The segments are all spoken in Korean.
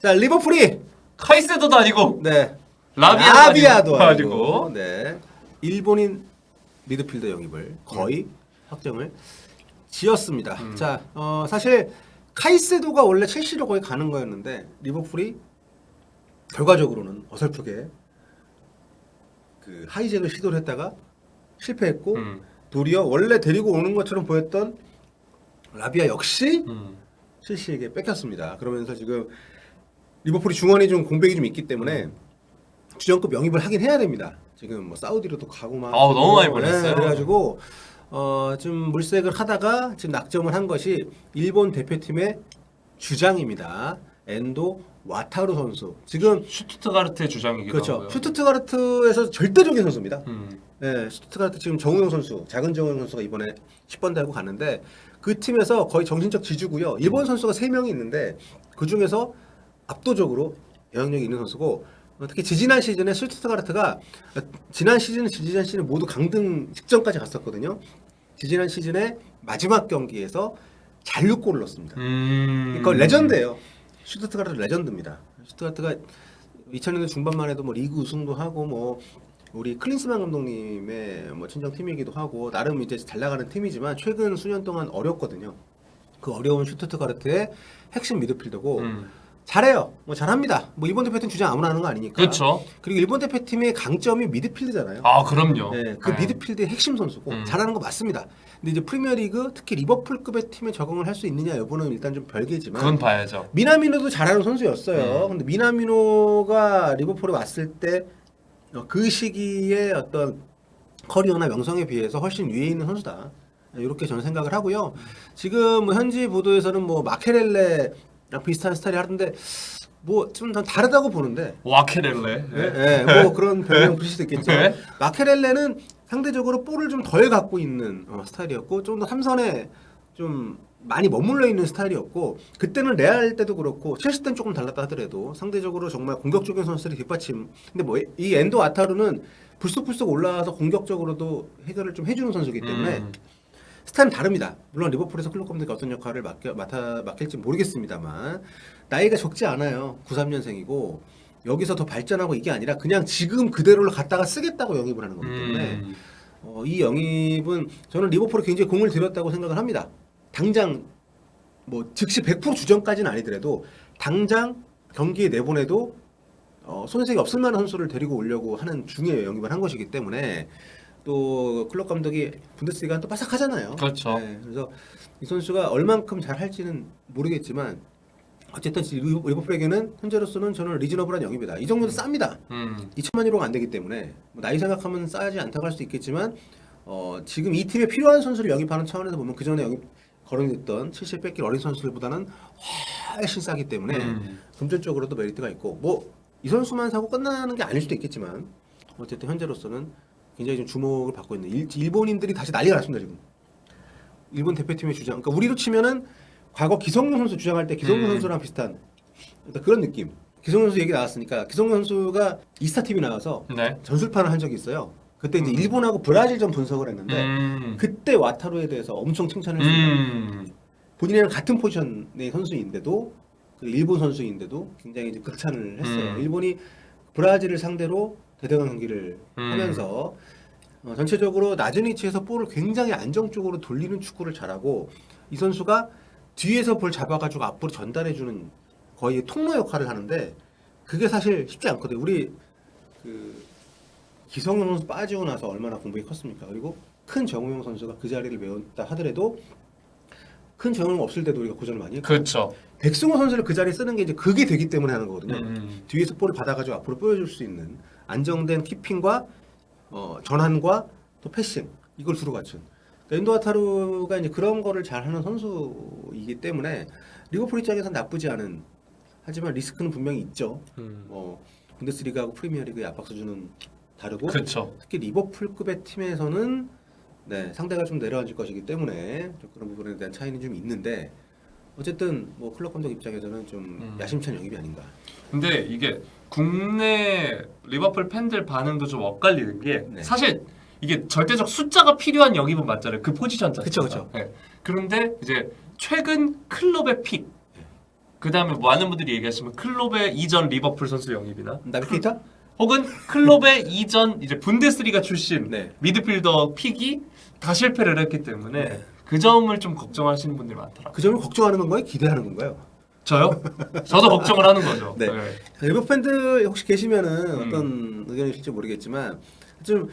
자, 리버풀이 카이세도도 아니고 네. 라비아도 아니고 네. 일본인 미드필더 영입을 거의 확정을 지었습니다. 자, 사실 카이세도가 원래 첼시로 거의 가는 거였는데 리버풀이 결과적으로는 어설프게 그 하이잭을 시도를 했다가 실패했고 도리어 원래 데리고 오는 것처럼 보였던 라비아 역시 첼시에게 뺏겼습니다. 그러면서 지금 리버풀이 중원에 좀 공백이 좀 있기 때문에 주전급 영입을 하긴 해야 됩니다. 지금 뭐 사우디로도 가고 막 너무 많이 보냈어요. 그래가지고 좀 물색을 하다가 지금 낙점을 한 것이 일본 대표팀의 주장입니다. 엔도 와타루 선수. 지금 슈투트가르트의 주장이기도 그렇죠. 하고요. 슈투트가르트에서 절대적인 선수입니다. 네, 슈투트가르트 지금 정우영 선수, 작은 정우영 선수가 이번에 10번 달고 갔는데 그 팀에서 거의 정신적 지주고요. 일본 선수가 3명이 있는데 그 중에서 압도적으로 영향력이 있는 선수고 특히 지지난 시즌에 슈투트가르트가 지난 시즌 모두 강등 직전까지 갔었거든요. 지지난 시즌에 마지막 경기에서 잔류골을 넣었습니다. 그러니까 레전드예요. 슈투트가르트 레전드입니다. 슈투트가르트가 2000년대 중반만 해도 뭐 리그 우승도 하고 뭐 우리 클린스만 감독님의 뭐 친정 팀이기도 하고 나름 이제 잘 나가는 팀이지만 최근 수년 동안 어렵거든요. 그 어려운 슈투트가르트의 핵심 미드필더고 잘해요. 뭐 잘합니다. 뭐 일본 대표팀 주장 아무나 하는 거 아니니까. 그렇죠. 그리고 일본 대표팀의 강점이 미드필드잖아요. 그럼요. 네, 그 미드필드의 핵심 선수고 잘하는 거 맞습니다. 근데 이제 프리미어리그 특히 리버풀급의 팀에 적응을 할 수 있느냐 여부는 일단 좀 별개지만 그건 봐야죠. 미나미노도 잘하는 선수였어요. 근데 미나미노가 리버풀에 왔을 때 그 시기에 어떤 커리어나 명성에 비해서 훨씬 위에 있는 선수다. 이렇게 저는 생각을 하고요. 지금 뭐 현지 보도에서는 뭐 마케렐레랑 비슷한 스타일이 하던데 뭐 좀 다르다고 보는데. 와케렐레. 네, 뭐 그런 별명 붙일 수도 있겠죠. 네. 마케렐레는 상대적으로 볼을 좀 덜 갖고 있는 스타일이었고 좀 더 삼선에 좀 많이 머물러 있는 스타일이었고 그때는 레알 때도 그렇고 첼시 때는 조금 달랐다 하더라도 상대적으로 정말 공격적인 선수들이 뒷받침. 근데 뭐 이 엔도 아타루는 불쑥불쑥 올라와서 공격적으로도 해결을 좀 해주는 선수이기 때문에 스타일은 다릅니다. 물론 리버풀에서 클럽 감독이 어떤 역할을 맡길지 모르겠습니다만 나이가 적지 않아요. 93년생이고 여기서 더 발전하고 이게 아니라 그냥 지금 그대로를 갖다가 쓰겠다고 영입을 하는 거기 때문에 이 영입은 저는 리버풀에 굉장히 공을 들였다고 생각을 합니다. 당장 뭐 즉시 100% 주전까지는 아니더라도 당장 경기에 내보내도 손색이 없을 만한 선수를 데리고 오려고 하는 중에 영입을 한 것이기 때문에 또 클럽 감독이 분데스리가는 또 빠삭하잖아요. 그렇죠. 네, 그래서 이 선수가 얼만큼 잘 할지는 모르겠지만 어쨌든 리버풀에게는 현재로서는 저는 리즈너블한 영입이다. 이 정도는 쌉니다. 2천만 유로가 안 되기 때문에 뭐 나이 생각하면 싸지 않다고 할 수 있겠지만 지금 이 팀에 필요한 선수를 영입하는 차원에서 보면 그 전에 영입 거론했던 70 뺏길 어린 선수들보다는 훨씬 싸기 때문에 금전적으로도 메리트가 있고 뭐 이 선수만 사고 끝나는 게 아닐 수도 있겠지만 어쨌든 현재로서는 굉장히 좀 주목을 받고 있는 일본인들이 다시 난리가 났습니다 지금. 일본 대표팀의 주장. 그러니까 우리로 치면은 과거 기성용 선수 주장할 때 기성용 선수랑 비슷한 그런 느낌. 기성용 선수 얘기 나왔으니까 기성용 선수가 이스타 TV 나와서 전술판을 한 적이 있어요. 그때 이제 일본하고 브라질전 분석을 했는데 그때 와타루에 대해서 엄청 칭찬을 했습니다. 본인이랑 같은 포지션의 선수인데도 일본 선수인데도 굉장히 이제 극찬을 했어요. 일본이 브라질을 상대로 대등한 경기를 하면서 전체적으로 낮은 위치에서 볼을 굉장히 안정적으로 돌리는 축구를 잘하고 이 선수가 뒤에서 볼 잡아가지고 앞으로 전달해주는 거의 통로 역할을 하는데 그게 사실 쉽지 않거든요. 우리 그 기성용 선수 빠지고 나서 얼마나 공백이 컸습니까? 그리고 큰 정우영 선수가 그 자리를 메웠다 하더라도 큰 정우영 없을 때도 우리가 고전을 많이 했고 그렇죠. 백승호 선수를 그 자리에 쓰는 게 이제 그게 되기 때문에 하는 거거든요. 뒤에서 볼을 받아가지고 앞으로 보여줄 수 있는 안정된 키핑과 전환과 또 패싱 이걸 주로 갖춘 엔도 아타루가 이제 그런 거를 잘하는 선수이기 때문에 리버풀 입장에서는 나쁘지 않은 하지만 리스크는 분명히 있죠. 분데스리가하고 프리미어리그의 압박 수준은 다르고 그렇죠. 특히 리버풀급의 팀에서는 상대가 좀 내려앉을 것이기 때문에 좀 그런 부분에 대한 차이는 좀 있는데 어쨌든 뭐 클럽 감독 입장에서는 좀 야심찬 영입이 아닌가. 근데 이게 국내 리버풀 팬들 반응도 좀 엇갈리는 게 사실 이게 절대적 숫자가 필요한 영입은 맞잖아요. 그 포지션 자체가. 그렇죠. 그런데 이제 최근 클럽의 픽 그다음에 많은 분들이 얘기하시면 클롭의 이전 리버풀 선수 영입이나 나비 케이타? 혹은 클롭의 이전 이제 분데스리가 출신 네. 미드필더 픽이 다 실패를 했기 때문에 네. 그 점을 좀 걱정하시는 분들이 많더라고요. 그 점을 걱정하는 건가요? 기대하는 건가요? 저요? 저도 걱정을 하는 거죠. 네. 리버풀 팬들 혹시 계시면은 어떤 의견이실지 모르겠지만 좀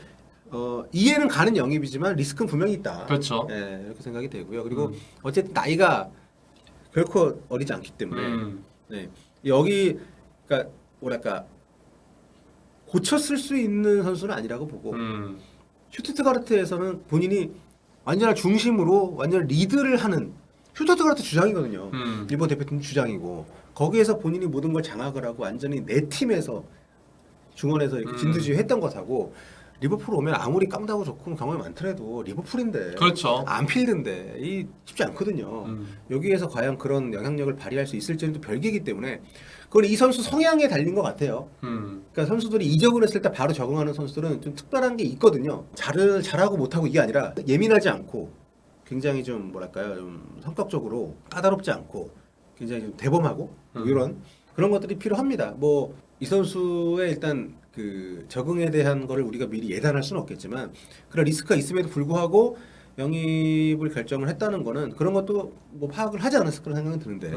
이해는 가는 영입이지만 리스크는 분명히 있다. 그렇죠. 예, 이렇게 생각이 되고요. 그리고 어쨌든 나이가 결코 어리지 않기 때문에 네. 여기 그러니까 뭐랄까 고쳐 쓸 수 있는 선수는 아니라고 보고 슈투트가르트에서는 본인이 완전한 중심으로 완전 리드를 하는 슈투트가르트 주장이거든요. 일본 대표팀 주장이고 거기에서 본인이 모든 걸 장악을 하고 완전히 내 팀에서 중원에서 이렇게 진두지휘했던 것하고 리버풀 오면 아무리 깡다고 좋고 경험이 많더라도 리버풀인데 그렇죠. 안필드인데 이 쉽지 않거든요. 여기에서 과연 그런 영향력을 발휘할 수 있을지는 또 별개이기 때문에 그건 이 선수 성향에 달린 것 같아요. 그러니까 선수들이 이적을 했을 때 바로 적응하는 선수들은 좀 특별한 게 있거든요. 잘하고 못하고 이게 아니라 예민하지 않고 굉장히 좀 뭐랄까요, 좀 성격적으로 까다롭지 않고 굉장히 좀 대범하고 뭐 이런 그런 것들이 필요합니다. 뭐 이 선수의 일단 그 적응에 대한 거를 우리가 미리 예단할 수는 없겠지만 그런 리스크가 있음에도 불구하고 영입을 결정을 했다는 거는 그런 것도 뭐 파악을 하지 않았을 그런 생각이 드는데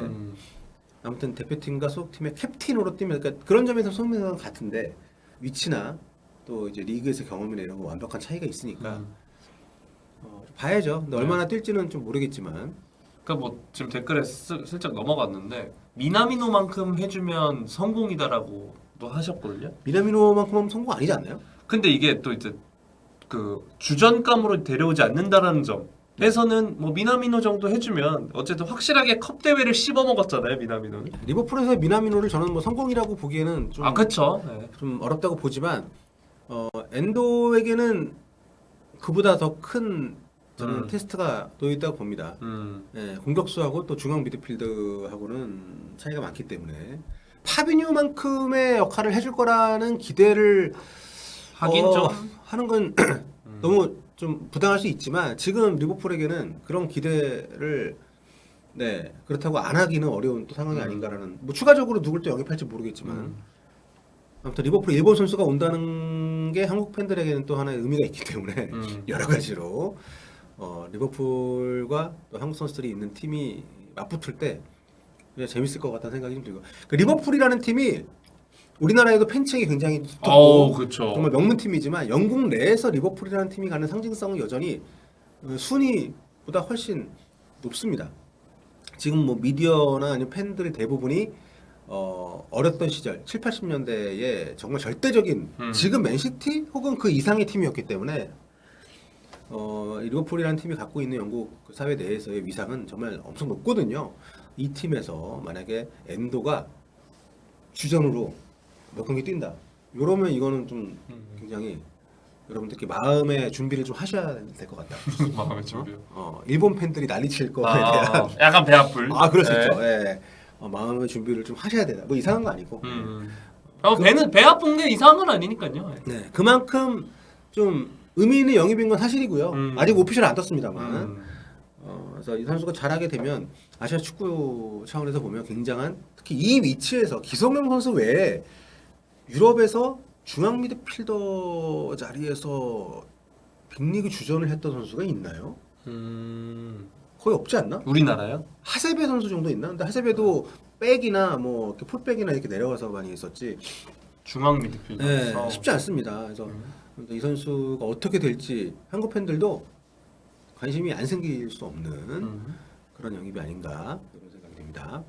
아무튼 대표팀과 소속팀의 캡틴으로 뛰면 그러니까 그런 점에서 손흥민과 같은데 위치나 또 이제 리그에서 경험이나 이런 거 완벽한 차이가 있으니까 봐야죠. 근데 얼마나 뛸지는 좀 모르겠지만 그러니까 뭐 지금 댓글에 슬쩍 넘어갔는데 미나미노만큼 해주면 성공이다라고도 하셨거든요. 미나미노만큼은 성공 아니지 않나요? 근데 이게 또 이제 그 주전감으로 데려오지 않는다라는 점에서는 뭐 미나미노 정도 해주면 어쨌든 확실하게 컵 대회를 씹어 먹었잖아요, 미나미노는. 리버풀에서 미나미노를 저는 뭐 성공이라고 보기에는 좀, 그렇죠. 네. 좀 어렵다고 보지만 엔도에게는 그보다 더 큰 저는 테스트가 또 있다고 봅니다. 예, 공격수하고 또 중앙 미드필드하고는 차이가 많기 때문에 파비뉴만큼의 역할을 해줄 거라는 기대를 하긴 좀 하는 건 너무 좀 부당할 수 있지만 지금 리버풀에게는 그런 기대를 네 그렇다고 안 하기는 어려운 또 상황이 아닌가라는 뭐 추가적으로 누굴 또 영입할지 모르겠지만 아무튼 리버풀 일본 선수가 온다는 게 한국 팬들에게는 또 하나의 의미가 있기 때문에 여러 가지로 리버풀과 또 한국 선수들이 있는 팀이 맞붙을 때 그냥 재밌을 것 같다는 생각이 좀 들고 그 리버풀이라는 팀이 우리나라에도 팬층이 굉장히 두텁고 그렇죠. 정말 명문 팀이지만 영국 내에서 리버풀이라는 팀이 갖는 상징성은 여전히 순위보다 훨씬 높습니다. 지금 뭐 미디어나 아니면 팬들의 대부분이 어렸던 시절 7, 80년대에 정말 절대적인 지금 맨시티 혹은 그 이상의 팀이었기 때문에 리버풀이라는 팀이 갖고 있는 영국 그 사회 내에서의 위상은 정말 엄청 높거든요. 이 팀에서 만약에 엔도가 주전으로 몇 경기 뛴다. 이러면 이거는 좀 굉장히 여러분들께 마음의 준비를 좀 하셔야 될 것 같다. 마음의 준비요. 일본 팬들이 난리칠 거에 대한 약간 배 아플. 그럴 수 있죠. 예. 마음의 준비를 좀 하셔야 되다. 뭐 이상한 거 아니고. 배는 배 아픈 게 이상한 건 아니니까요. 네, 그만큼 좀 의미 있는 영입인 건 사실이고요. 아직 오피셜 안 떴습니다만. 그래서 이 선수가 잘하게 되면 아시아 축구 차원에서 보면 굉장한 특히 이 위치에서 기성용 선수 외에 유럽에서 중앙 미드필더 자리에서 빅리그 주전을 했던 선수가 있나요? 거의 없지 않나? 우리나라요? 하세베 선수 정도 있나? 근데 하세베도 백이나 뭐 이렇게 풀백이나 이렇게 내려가서 많이 했었지. 중앙 미드필더. 네, 쉽지 않습니다. 그래서 이 선수가 어떻게 될지 한국 팬들도 관심이 안 생길 수 없는 그런 영입이 아닌가 이런 생각이 듭니다.